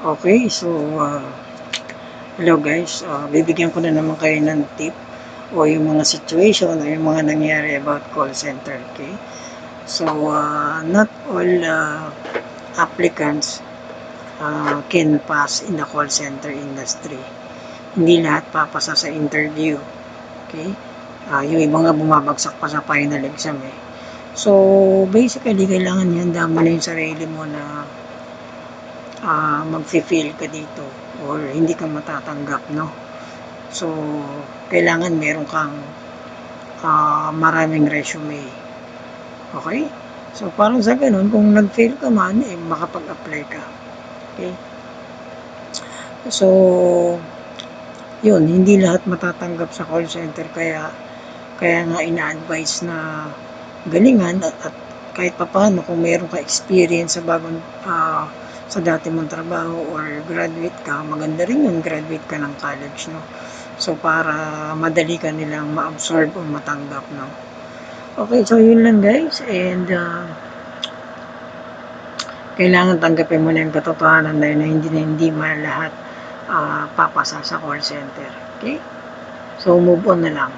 Okay, so hello guys, bibigyan ko na naman kayo ng tip o yung mga situation o yung mga nangyari about call center, okay? So, not all applicants can pass in the call center industry. Hindi lahat papasa sa interview, okay? Yung iba nga bumabagsak pa sa final exam eh. So, basically, kailangan ihanda mo na yung sarili mo na mag-fail ka dito or hindi ka matatanggap, no? So, kailangan meron kang maraming resume. Okay? So, parang sa ganun, kung nag-fail ka man, makapag-apply ka. Okay? So, yun, hindi lahat matatanggap sa call center, kaya nga ina-advise na galingan at kahit papaano kung meron ka experience sa bagong sa dati mong trabaho or graduate ka, maganda rin yung graduate ka ng college, no? So, para madali ka nilang ma-absorb o matanggap, no? Okay, so yun lang guys, and kailangan tanggapin mo na yung katotohanan na yun na hindi man lahat papasa sa call center. Okay? So, move on na lang.